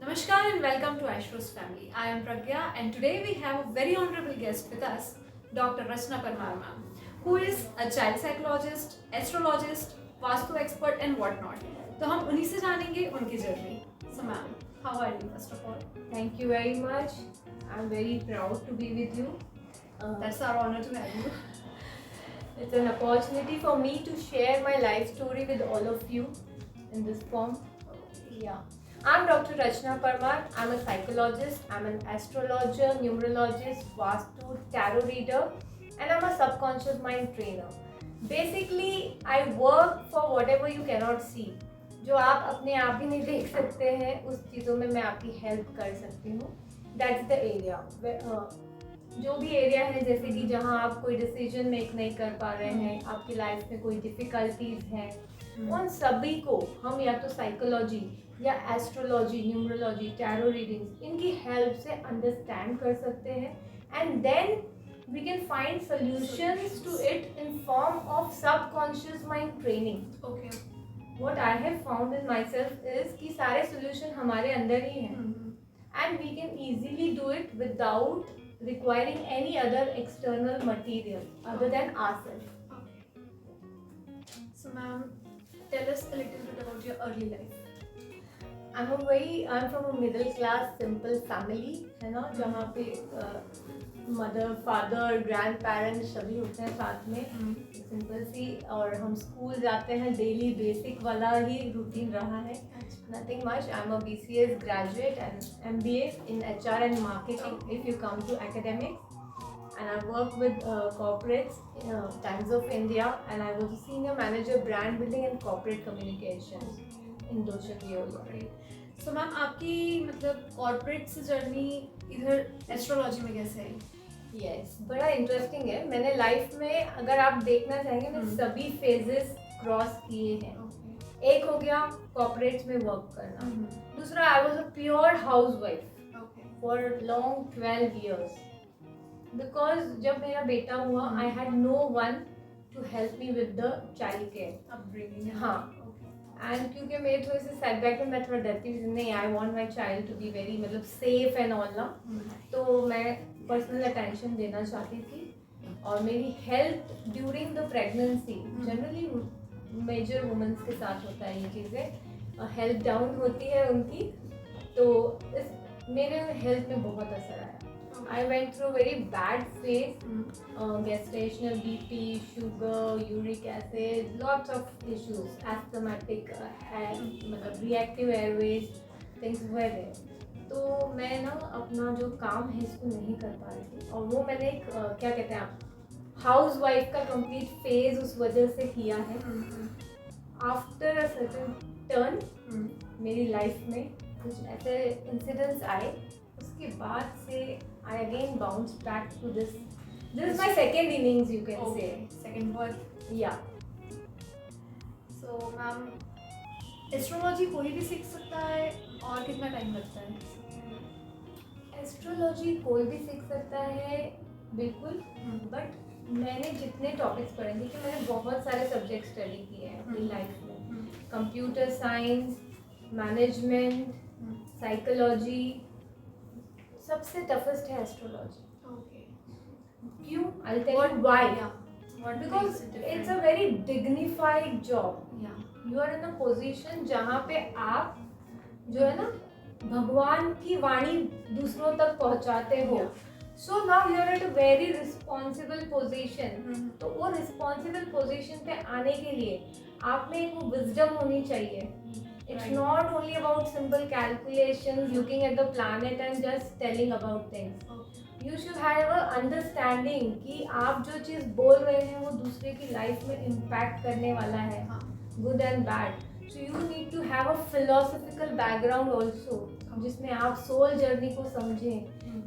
Namaskar and welcome to Ashros family. I am Pragya and today we have a very honorable guest with us, Dr. Rachna Parmar ma'am, who is a child psychologist, astrologist, vastu expert and whatnot. तो हम उन्हीं से जानेंगे उनकी journey. So ma'am, how are you first of all? Thank you very much. I'm very proud to be with you. That's our honor to have you. It's an opportunity for me to share my life story with all of you in this form. Yeah. I'm Dr. Rachna Parmar. I'm a psychologist, I'm an astrologer, numerologist, Vastu, tarot reader, and I'm a subconscious mind trainer. Basically, I work for whatever you cannot see. जो आप अपने आप ही नहीं देख सकते हैं उस चीज़ों में मैं आपकी हेल्प कर सकती हूँ. That's the area. जो भी एरिया है जैसे कि जहाँ आप कोई डिसीजन मेक नहीं कर पा रहे हैं, आपकी लाइफ में कोई डिफ़िकल्टीज हैं, उन सभी को हम या तो साइकोलॉजी या एस्ट्रोलॉजी, न्यूमरोलॉजी, टैरो रीडिंग्स इनकी हेल्प से अंडरस्टैंड कर सकते हैं and then we can find solutions to it in form of subconscious mind training. Okay. What I have found in my self is कि सारे सोल्यूशन हमारे अंदर ही हैं and we can easily do it without requiring any other external material other than ourselves. Okay. So ma'am, tell us a little bit about your early life. I'm from a middle class simple family है ना, जहाँ पे mother father grand parents सभी होते हैं साथ में, simple सी. और हम स्कूल जाते हैं, डेली बेसिक वाला ही रूटीन रहा है. Nothing much. I'm a BCS graduate and MBA in HR and marketing if you come to academics. And I work with corporates, Times of India, and I was a senior manager brand building and corporate communications in Deutsche Viola. So ma'am आपकी मतलब corporate से journey इधर astrology में कैसे आई? Yes, बड़ा interesting है. मैंने life में अगर आप देखना चाहेंगे मैं सभी फेजेस क्रॉस किए हैं. एक हो गया कॉर्पोरेट्स में वर्क करना, दूसरा I was a pure house wife for long 12 years. Because जब मेरा बेटा हुआ I had no one to help me with the child care upbringing. हाँ. एंड क्योंकि मेरे थोड़े से सेटबैक में मैं थोड़ा डरती हूँ, नहीं I want my child to be very मतलब सेफ एंड ऑल ना, तो मैं पर्सनल अटेंशन देना चाहती थी. और मेरी health during the pregnancy generally major womens के साथ होता है ये चीज़ें, हेल्थ डाउन होती है उनकी, तो इस मेरे हेल्थ में बहुत असर आया. I went through very bad phase, gestational BP, sugar, uric acid, lots of issues, asthmatic, मतलब reactive airways, things were there. तो मैं ना अपना जो काम है इसको नहीं कर पा रही थी, और वो मैंने एक क्या कहते हैं आप हाउस वाइफ का कंप्लीट फेज उस वजह से किया है. आफ्टर अ सर्टेन टर्न मेरी लाइफ में कुछ ऐसे इंसिडेंट्स आए, उसके बाद से I again bounced back to this. This is my second innings, you can say. Second birth. Yeah. So ma'am astrology कोई भी सीख सकता है और कितना टाइम लगता है? एस्ट्रोलॉजी कोई भी सीख सकता है बिल्कुल, बट मैंने जितने टॉपिक्स पढ़े थे कि मैंने बहुत सारे सब्जेक्ट स्टडी किए हैं अपनी लाइफ में. कंप्यूटर साइंस, मैनेजमेंट, साइकोलॉजी, सबसे टफेस्ट है एस्ट्रोलॉजी. Okay. क्यों? I'll tell you why. What Because makes it different? it's a very dignified job. Yeah. You are in a position जहाँ पे आप जो है ना भगवान की वाणी दूसरों तक पहुँचाते हो. So now you are at a very responsible position. तो वो responsible position पे आने के लिए आप में एक वो wisdom होनी चाहिए. It's not only about simple calculations, looking at the planet and just telling about things. You should have a understanding कि आप जो चीज़ बोल रहे हैं वो दूसरे की लाइफ में impact करने वाला है, good and bad. So you need to have a philosophical background also, जिसमें आप soul journey को समझें,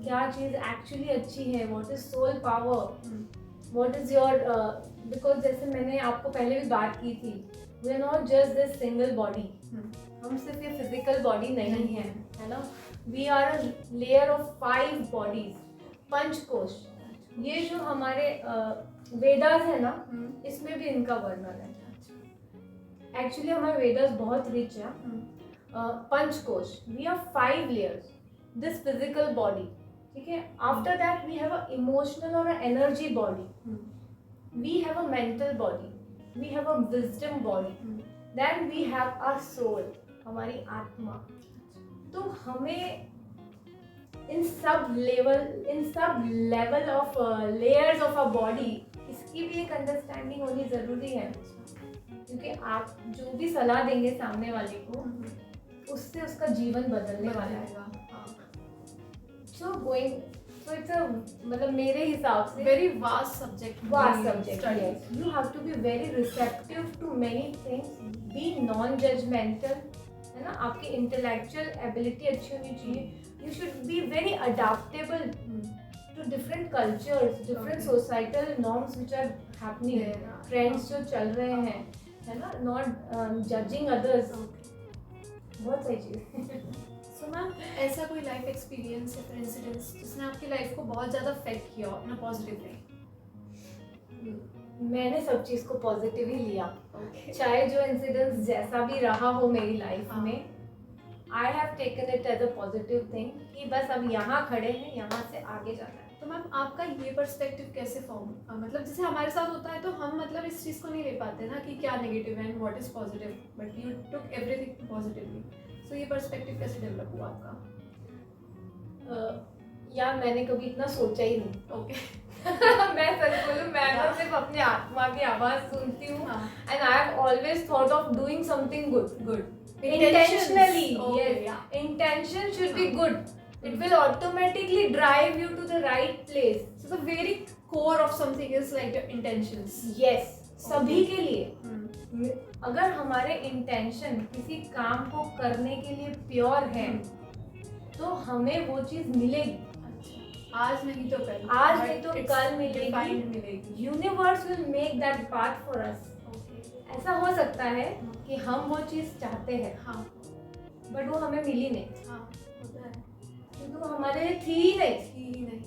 क्या चीज़ actually अच्छी है, what is soul power, what is your because जैसे मैंने आपको पहले भी बात की थी, we are not just this single body. हम सिर्फ ये फिजिकल बॉडी नहीं है, है ना. We are a layer of 5 bodies, panchkosh. ये जो हमारे वेदास है ना, इसमें भी इनका वर्णन है. एक्चुअली हमारे वेदास बहुत रिच है. Panchkosh, we have 5 layers. This physical body, ठीक है. After that we have a emotional और energy body. We have a mental body. We have a wisdom body. Then we have our soul, हमारी आत्मा. तो हमें इन सब level of layers of a body, इसकी भी एक अंडरस्टैंडिंग होनी ज़रूरी है. क्योंकि आप जो भी सलाह देंगे सामने वाले को, उससे उसका जीवन बदलने वाला है. सो इट्स अ, मतलब मेरे हिसाब से very vast subject. yes. You have to be very receptive to many things. Be non-judgmental, है ना. आपकी इंटेलेक्चुअल एबिलिटी अच्छी होनी चाहिए. You should be very adaptable to different cultures, different societal norms which are happening. Trends जो चल रहे हैं, है ना. Not judging others. बहुत सही चीज़. सो मैम, ऐसा कोई लाइफ एक्सपीरियंस या फिर इंसिडेंस जिसने आपकी लाइफ को बहुत ज़्यादा अफेक्ट किया हो अपना पॉजिटिव वे? मैंने सब चीज़ को पॉजिटिव ही लिया. Okay. चाहे जो इंसिडेंस जैसा भी रहा हो मेरी लाइफ हाँ. में, I have taken it as a positive thing कि बस अब यहाँ खड़े हैं, यहाँ से आगे जाना है. तो मैम, आपका ये पर्सपेक्टिव कैसे फॉर्म, मतलब जैसे हमारे साथ होता है तो हम मतलब इस चीज़ को नहीं ले पाते ना कि क्या नेगेटिव है and what is positive, but you took everything positively. So ये पर्सपेक्टिव कैसे डेवलप हुआ आपका? यार मैंने कभी इतना सोचा ही नहीं. ओके. मैं सच बोलूं, मैं तो सिर्फ अपने आत्मा की आवाज़ सुनती हूँ. हाँ. And I have always thought of doing something good. Intentionally. Intentionally, Okay, yes. yeah. Intention should be good. It will automatically drive you to the right place. So the very core of something is like the intentions. Yes, सभी के लिए. Hmm. अगर हमारे intention किसी काम को करने के लिए प्योर है, तो हमें वो चीज़ मिलेगी. आज नहीं तो कल. आज But नहीं तो it's कल मिलेगी. defined मिलेगी. Universe will make that path for us. Okay. ऐसा हो सकता है कि हम वो चीज़ चाहते हैं, हाँ. बट वो हमें मिली नहीं, हाँ, होता है. क्योंकि वो हमारे लिए थी ही नहीं. ही नहीं.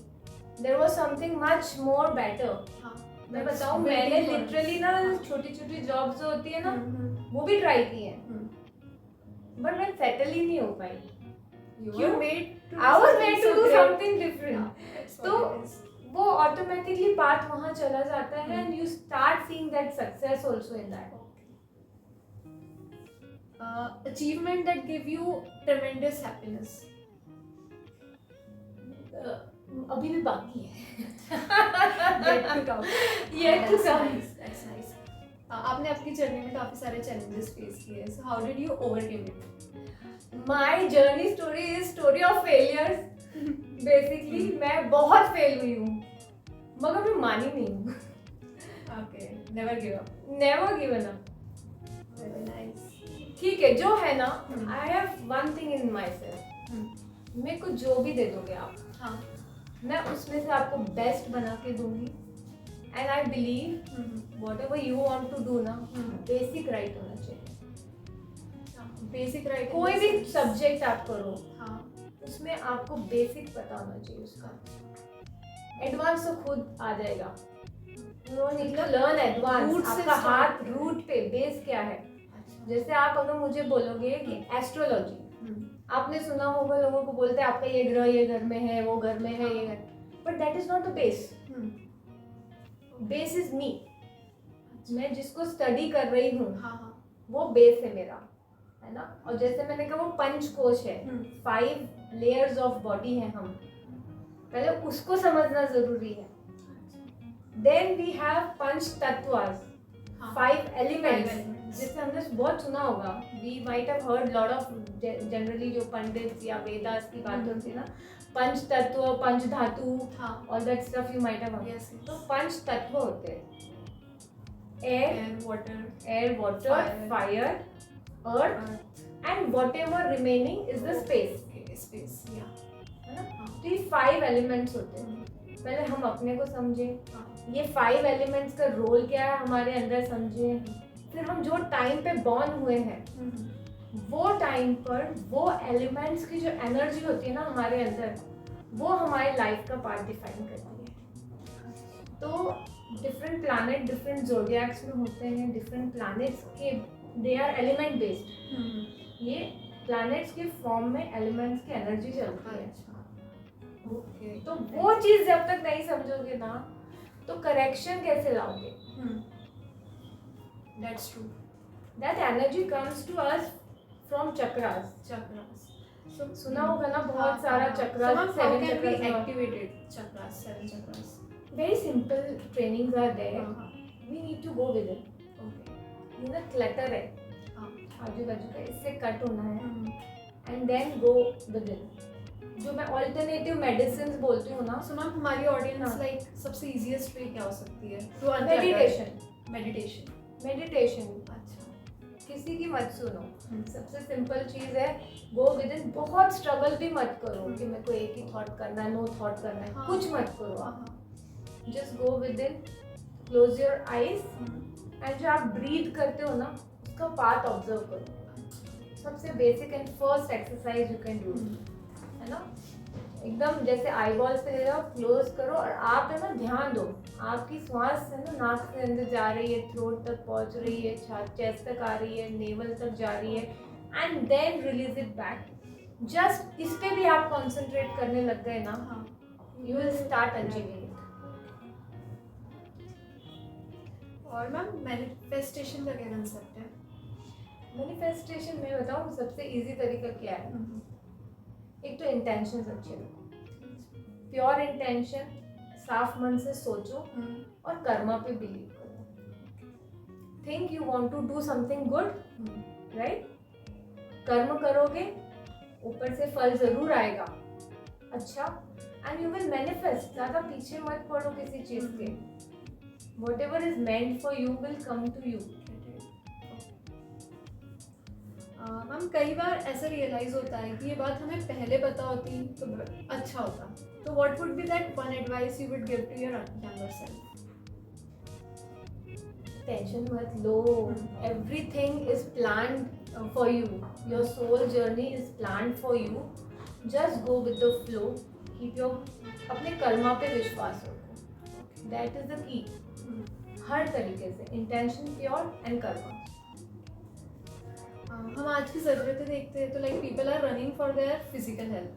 There was something much more better. हाँ. मैं That's बताऊं, waiting मैंने for us. लिटरली ना हाँ. छोटी छोटी जॉब्स जो होती है ना, हम्म. वो भी ट्राई की है, हम्म. बट मैं सेटल ही नहीं हो पाई. You क्यों? were made to do I was something made to so do great. Something different. Yeah, that's तो what it is. वो ऑटोमेटिकली पाथ वहाँ चला जाता है, and you start seeing that success also in that. Achievement that give you tremendous happiness. अभी भी बाकी है. Yet to come. Yet to That's come. nice. That's nice. आपने अपनी जर्नी में काफी सारे चैलेंजेस फेस किए. So how did you overcome it? My journey story is story of failures. Basically मैं बहुत फेल हुई हूँ, मगर मैं मानी नहीं हूँ. Okay. Never give up. Never given up. Very nice. ठीक है, जो है ना, हम्म. I have one thing in my self. मेरे को जो भी दे दोगे आप, हाँ. मैं उसमें से आपको बेस्ट बना के दूंगी. And I believe whatever you want to do ना, बेसिक राइट होना चाहिए. Basic right. कोई भी सब्जेक्ट आप करो, हाँ. उसमें आपको बेसिक पता होना चाहिए उसका. एडवांस तो खुद आ जाएगा. Learn advance. Root से आपका start हाथ करो. रूट पे, बेस क्या है. जैसे आप अगर मुझे बोलोगे कि एस्ट्रोलॉजी, आपने सुना होगा लोगों को बोलते हैं आपका ये ग्रह ये घर में है, वो घर में है, ये घर, but that is not the base. Base is me. मैं जिसको स्टडी कर रही हूँ, हाँ. हाँ. वो बेस है मेरा, है ना. और जैसे मैंने कहा वो पंचकोश है, 5 लेयर्स ऑफ बॉडी है. हम पहले उसको समझना जरूरी है. Then we have panch tattvas, 5 elements, जिससे हमने बहुत सुना होगा. We might have heard lot of, generally जो पंडित या वेदास की बात होती है ना, पंच तत्व, पंच धातु, हाँ. All that stuff you might have heard. Yes. तो पंच तत्व होते हैं air, Air, water, water, Fire. Fire, earth, earth. And what ever remaining is the space. Okay, space. Yeah. है ना. हाँ. तो ये 5 एलिमेंट्स होते हैं. पहले हम अपने को समझे, हाँ. ये 5 एलिमेंट्स का रोल क्या है हमारे अंदर समझे. फिर हम जो टाइम पे बॉर्न हुए हैं, वो टाइम पर वो एलिमेंट्स की जो एनर्जी होती है ना हमारे अंदर, वो हमारे लाइफ का पार्ट डिफाइन करती है. तो डिफरेंट प्लैनेट डिफरेंट ज़ोडिएक्स में होते हैं. डिफरेंट प्लैनेट्स के दे आर एलिमेंट बेस्ड. ये प्लैनेट्स के फॉर्म में एलिमेंट्स की एनर्जी चलती है। अच्छा ओके तो वो चीज जब तक नहीं समझोगे ना तो करेक्शन कैसे लाओगे? That's true that energy comes to us from chakras. Chakras सुना होगा ना बहुत सारा chakras, seven chakras. Activated chakras, 7 chakras. Very simple trainings are there, हाँ we need to go with it. Okay ये ना क्लटर है हाँ आजू बाजू का, इससे कट होना है हम्म। And then go with it. जो मैं ऑल्टरनेटिव मेडिसिन बोलती हूँ ना, सो मैम हमारी ऑडियंस हाँ। लाइक सबसे इजीएस्ट वे क्या हो सकती है? मेडिटेशन। मेडिटेशन मेडिटेशन अच्छा किसी की मत सुनो, सबसे सिंपल चीज है गो विद इन। बहुत स्ट्रगल भी मत करो कि मेरे को एक ही थॉट करना है, नो थॉट करना है, हाँ। कुछ मत करो आप। हाँ just go with in, close your eyes hmm. And जो आप ब्रीथ करते हो ना उसका पाथ ऑब्जर्व करो। सबसे basic and first exercise you can do, है ना। एकदम जैसे आई बॉल्स पे जाओ, क्लोज करो और आप है ना ध्यान दो आपकी श्वास है ना नाक से अंदर जा रही है, थ्रोट तक पहुंच रही है, चेस्ट तक आ रही है, नेवल तक जा रही है and then release it back. Just इस पे भी आप कंसंट्रेट करने लग गए ना, हाँ you will start achieving it. और मैम मैनिफेस्टेशन का क्या कंसेप्ट है? मैनिफेस्टेशन में बताऊं सबसे इजी तरीका क्या है? एक तो इंटेंशन अच्छे रखो, प्योर इंटेंशन, साफ मन से सोचो और कर्मा पे बिलीव करो। Think you want to do something good, right? कर्म करोगे ऊपर से फल जरूर आएगा अच्छा, एंड यू विल मैनिफेस्ट। ज्यादा पीछे मत पड़ो किसी चीज के। Whatever is meant for you will come to you. Ma'am कई बार ऐसा रियलाइज होता है कि ये बात हमें पहले पता होती तो अच्छा होता। तो what would be that one advice you would give to your younger self? Tension मत लो, everything is planned for you, your soul journey is planned for you. Just go with the flow, keep your, अपने कर्मा पे विश्वास रखो, that is the key. हर तरीके से intention pure and Karma. हम आज की ज़रूरतें देखते हैं तो like people are running for their physical health,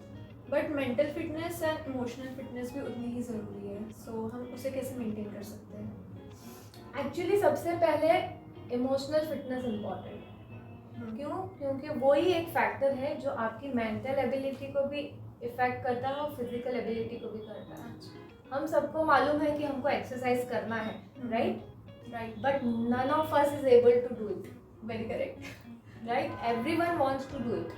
but mental fitness and emotional fitness भी उतनी ही ज़रूरी है। सो हम उसे कैसे मेंटेन कर सकते हैं? एक्चुअली सबसे पहले इमोशनल फिटनेस इम्पॉर्टेंट है। क्यों? क्योंकि वो ही एक फैक्टर है जो आपकी मेंटल एबिलिटी को भी इफेक्ट करता है और फिजिकल एबिलिटी को भी करता है। हम सबको मालूम है कि हमको एक्सरसाइज करना है, right? But none of us is able to do it. Very correct, right? Everyone wants to do it,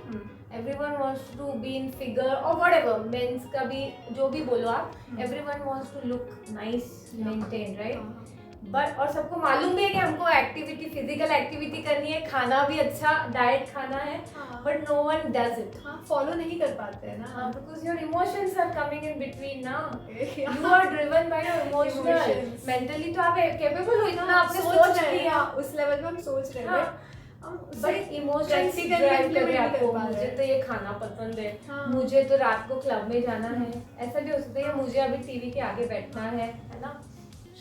everyone wants to be in figure or whatever, men's का भी जो भी बोलो आप, everyone wants to look nice, maintain, right? But और सबको मालूम भी है कि हमको एक्टिविटी, फिजिकल एक्टिविटी करनी है, खाना भी अच्छा डाइट खाना है, but no one does it. हाँ फॉलो नहीं कर पाते हैं ना, because your emotions are coming in between now. You are driven by your emotions. Mentally तो आप capable हो, इतना आपने सोच लिया, उस लेवल पे हम सोच रहे हैं, बट इमोशंस ड्राइव कर रहे हैं आपको। मुझे तो ये खाना पसंद है, मुझे तो रात को क्लब में जाना है, ऐसा भी हो सकता है, मुझे अभी टीवी के आगे बैठना है ना।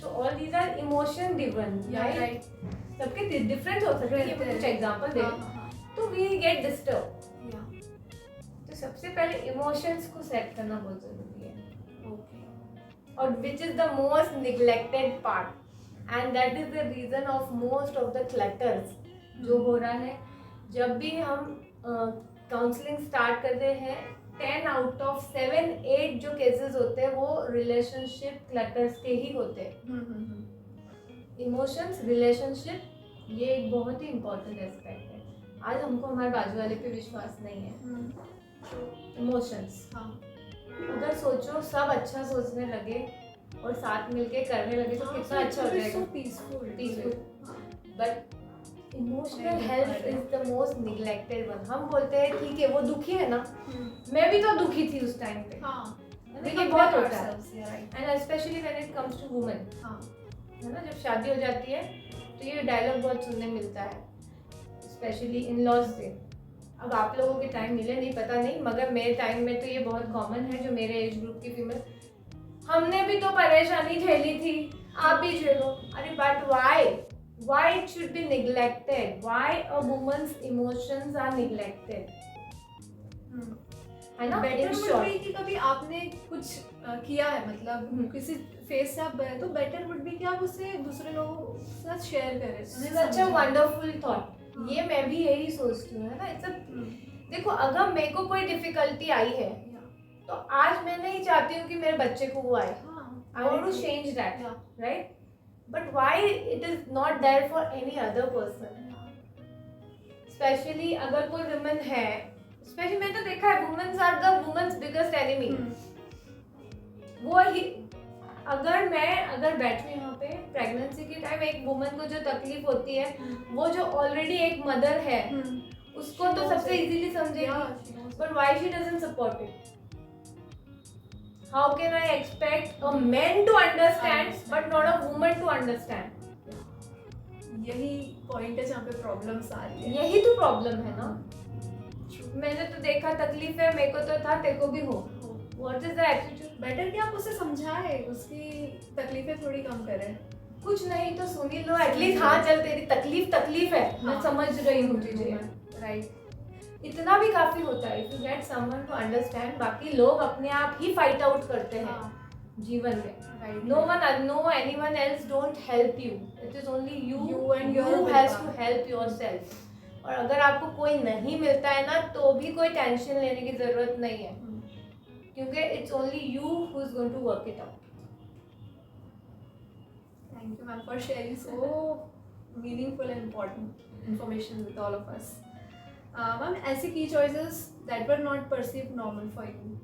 So all these are emotion driven, right? सबके डिफरेंट हो सकते हैं, कुछ एग्जांपल दे तो वी गेट डिस्टर्ब। तो सबसे पहले इमोशंस को सेट करना बहुत जरूरी है, और which is the most neglected part and that is the reason of most of the clutters जो हो रहा है। जब भी हम काउंसलिंग स्टार्ट करते हैं, 10 आउट ऑफ 7-8 जो केसेस होते हैं वो रिलेशनशिप क्लटर्स के ही होते हैं। इमोशंस, रिलेशनशिप, ये एक बहुत ही इम्पोर्टेंट एस्पेक्ट है। आज हमको हमारे बाजू वाले पे विश्वास नहीं है। इमोशंस, अगर सोचो सब अच्छा सोचने लगे और साथ मिलके करने लगे तो कितना अच्छा हो जाएगा, peaceful. But emotional health is the most neglected one. हम बोलते हैं ठीक है वो दुखी है ना, मैं भी तो दुखी थी उस टाइम पे, ये बहुत होता है, and specially when it comes to women, है ना। जब शादी हो जाती है तो ये डायलॉग बहुत सुनने मिलता है, स्पेशली इन लॉज से। अब आप लोगों के टाइम मिले नहीं पता नहीं, मगर मेरे टाइम में तो ये बहुत कॉमन है, जो मेरे एज ग्रुप की फीमेल, हमने भी तो परेशानी झेली थी, आप भी झेलो। अरे but why it should be neglected? Why a woman's emotions are neglected? है ना, better in would short. Be कि कभी आपने कुछ किया है, मतलब किसी फेस से आप गए, तो बेटर वुड बी कि आप उसे दूसरे लोगों के साथ शेयर करें, उन्हें Such a समझाएं। wonderful thought. हाँ। ये मैं भी यही सोचती हूँ, है ना. देखो, अगर मेरे को कोई डिफिकल्टी आई है तो आज मैं नहीं चाहती हूँ कि मेरे बच्चे को वो आए. I want to change that, right? But why it is not there for any other person? Especially अगर कोई women है, especially मैंने तो देखा है, women are the women's biggest enemy. वो ही, अगर बैठी हूँ यहाँ पे प्रेगनेंसी के टाइम, एक वुमन को जो तकलीफ होती है, वो जो ऑलरेडी एक मदर है, उसको तो सबसे easily समझेगी. But why she doesn't support it? How can I expect a man to understand but not a woman to understand? यही पॉइंट है जहाँ पे प्रॉब्लम्स आ रही है. यही तो प्रॉब्लम है ना. मैंने तो देखा, तकलीफ है, मेरे को तो था, तेरे को भी हो. What is the attitude? Better कि आप उसे समझाए, उसकी तकलीफें थोड़ी कम करें. कुछ नहीं तो सुन ही लो एटलीस्ट. हाँ चल, तेरी तकलीफ है, मैं समझ रही हूँ तुझे. राइट. इतना भी काफी होता है. If you get someone to understand, बाकी लोग अपने आप ही फाइट आउट करते हैं जीवन में. No anyone else don't help you. It is only you and you has to help yourself. और अगर आपको कोई नहीं मिलता है ना, तो भी कोई टेंशन लेने की जरूरत नहीं है, क्योंकि it's only you who is going to work it out. Thank you, ma'am, for sharing so meaningful and important information with all of us. Ma'am, ऐसी key choices that were not perceived normal for you.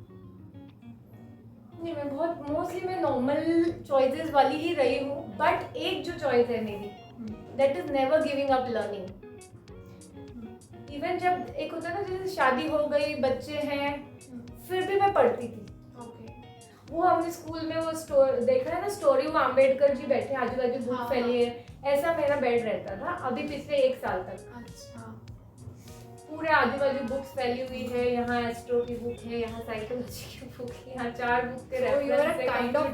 नहीं, मैं बहुत mostly मैं normal choices वाली ही रही हूँ. But एक जो चॉइस है मेरी, that is never giving up learning. Even जब एक होता है ना, जैसे शादी हो गई, बच्चे हैं, फिर भी मैं पढ़ती थी. वो हमने स्कूल में वो देखा है ना, स्टोरी में अम्बेडकर जी बैठे, आजू बाजू बुक फैली है, ऐसा मेरा बेड रहता था अभी पिछले 1 साल तक. अच्छा. पूरे आजू बाजू बुक्स फैली हुई है. यहाँ एस्ट्रो की बुक है, यहाँ साइकोलॉजी की बुक है, यहाँ 4 बुक के रेफरेंस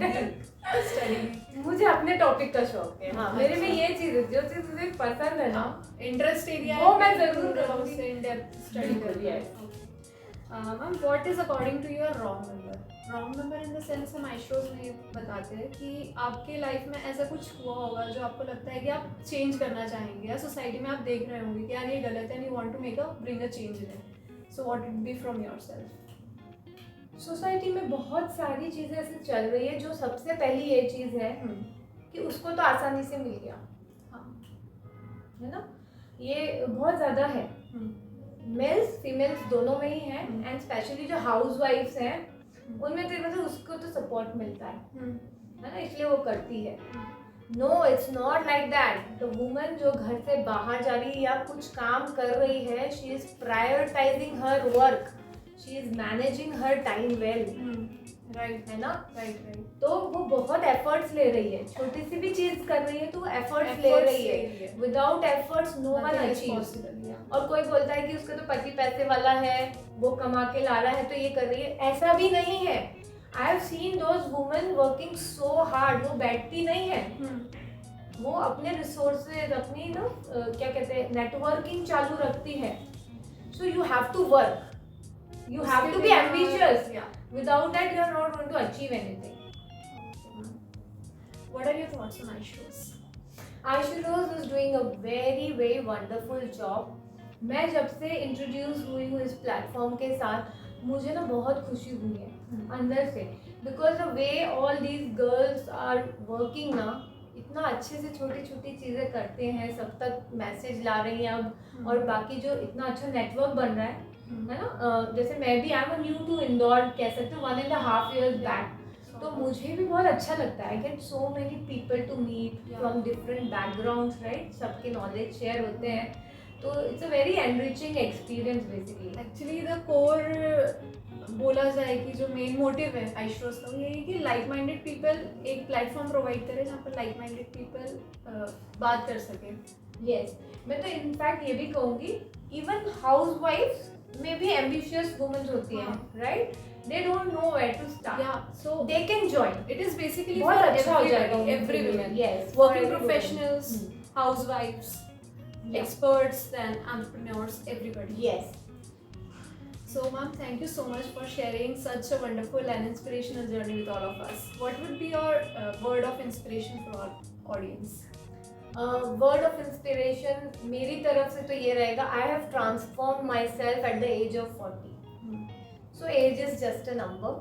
है. मुझे अपने टॉपिक का शौक है. हाँ, मेरे में ये चीज है, जो चीज मुझे पसंद है ना, इंटरेस्ट एरिया, वो मैं जरूर करूँगी. इन डेप्थ स्टडी करिए. Ma'am, what is according to your wrong number? Wrong number in the sense हम आइश्रोज में बताते हैं कि आपके लाइफ में ऐसा कुछ हुआ होगा जो आपको लगता है कि आप चेंज करना चाहेंगे, या सोसाइटी में आप देख रहे होंगे कि यार ये गलत है, and you want to bring a change in it. So what would be from yourself? Society में बहुत सारी चीजें ऐसे चल रही है, जो सबसे पहली ये चीज है कि उसको तो आसानी से मिल गया. हाँ, है ना, ये बहुत ज्यादा है. मेल्स फीमेल्स दोनों में ही है. एंड स्पेशली जो हाउस वाइफ्स हैं, उनमें तो मतलब उसको तो सपोर्ट मिलता है ना, इसलिए वो करती है. No, it's not like that. The woman जो घर से बाहर जा रही है या कुछ काम कर रही है, she is prioritising her work, she is managing her time well. Right, है ना. राइट. तो वो बहुत एफर्ट्स ले रही है, छोटी सी भी चीज कर रही है तो वो एफर्ट्स ले रही है. Without efforts no one achieves. और कोई बोलता है कि उसका तो पति पैसे वाला है, वो कमा के ला रहा है तो ये कर रही है. ऐसा भी नहीं है. I have seen those women working so hard. वो बैठती नहीं है, वो अपने रिसोर्सेज, अपनी ना क्या कहते हैं, नेटवर्किंग चालू रखती है. So you have to work, you have to be ambitious. Without that you are not going to achieve anything. What are your thoughts on Aishroz? Aishroz is doing a very wonderful job. मैं जब से introduce हुई हूँ इस platform के साथ, मुझे ना बहुत खुशी हुई है अंदर से. Because the way all these girls are working ना, इतना अच्छे से छोटी छोटी चीज़ें करते हैं, सब तक मैसेज ला रही हैं अब. और बाकी जो इतना अच्छा नेटवर्क बन रहा है ना, जैसे मैं भी I am new to Indore, कह सकते हो 1.5 years बैक. तो मुझे भी बहुत अच्छा लगता है. I get so many people to meet from different backgrounds. Right, सबके नॉलेज शेयर होते हैं, तो it's a very enriching experience basically. Actually the core बोला जाए कि जो मेन मोटिव है आइश्रोज का, वो यही कि लाइक माइंडेड पीपल एक प्लेटफॉर्म प्रोवाइड करें जहाँ पर लाइक माइंडेड पीपल बात कर सकें. यस, मैं तो इनफैक्ट ये भी कहूँगी, इवन हाउस वाइफ्स में भी एम्बिशियस वुमेन होती हैं. Right, they don't know where to start. Yeah, so they can join. It is basically बहुत for अच्छा हो जाएगा every women. Yes, Working professionals, housewives, experts, then entrepreneurs, everybody. Yes. So, ma'am, thank you so much for sharing such a wonderful and inspirational journey with all of us. What would be your word of inspiration for our audience? Word of inspiration मेरी तरफ से तो ये रहेगा, I have transform myself at the age of 40. So age is just a number.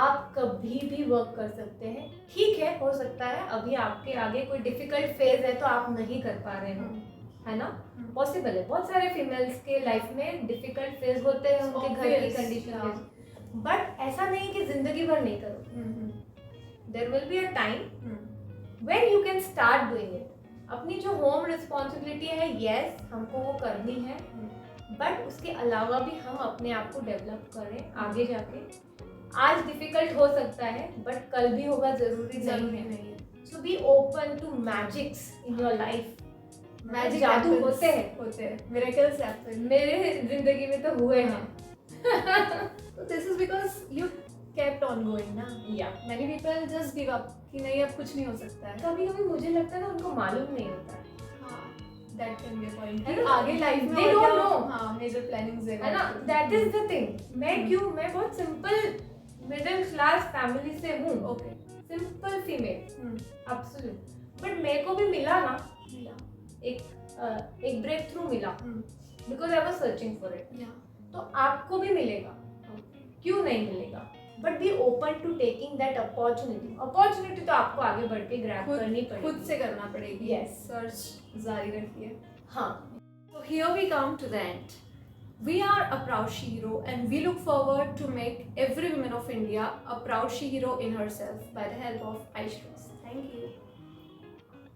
आप कभी भी work कर सकते हैं. ठीक है, हो सकता है अभी आपके आगे कोई डिफिकल्ट फेज है तो आप नहीं कर पा रहे हो, है ना, पॉसिबल है. बहुत सारे फीमेल्स के लाइफ में डिफिकल्ट फेज होते हैं उनके घर की कंडीशन, बट ऐसा नहीं कि जिंदगी भर नहीं करो. There will be a time when you can start doing it. अपनी जो होम रिस्पॉन्सिबिलिटी है, यस हमको वो करनी है, बट उसके अलावा भी हम अपने आप को डेवलप करें आगे जाके. आज डिफिकल्ट हो सकता है बट कल भी होगा, जरूरी नहीं है. So be open to magics in your life. Magic जादू होते हैं, मिरेकल्स हैपन. मेरे जिंदगी में तो हुए हैं. So this is because you kept on going ना. या Many people just give up कि नहीं अब कुछ नहीं हो सकता है. कभी कभी मुझे लगता है ना उनको मालूम नहीं होता है. That can be a point. है ना? आगे लाइफ में They और don't क्या- know. हाँ, major plannings है ना, दैट इज द थिंग. मैं बहुत सिंपल मिडिल क्लास फैमिली से हूँ. Okay. Simple female, absolute. But मेरे को भी मिला ना एक ब्रेक थ्रू मिला, because I was searching for it. तो आपको भी मिलेगा, क्यों नहीं मिलेगा. But be open to taking that opportunity तो आपको आगे बढ़ के ग्रैब करनी पड़ेगी, खुद से करना पड़ेगी. Yes. सर्च जारी रखिए. हाँ. So here we come to the end. We are a proud she-hero and we look forward to make every woman of India a proud she-hero in herself by the help of iShros. Thank you.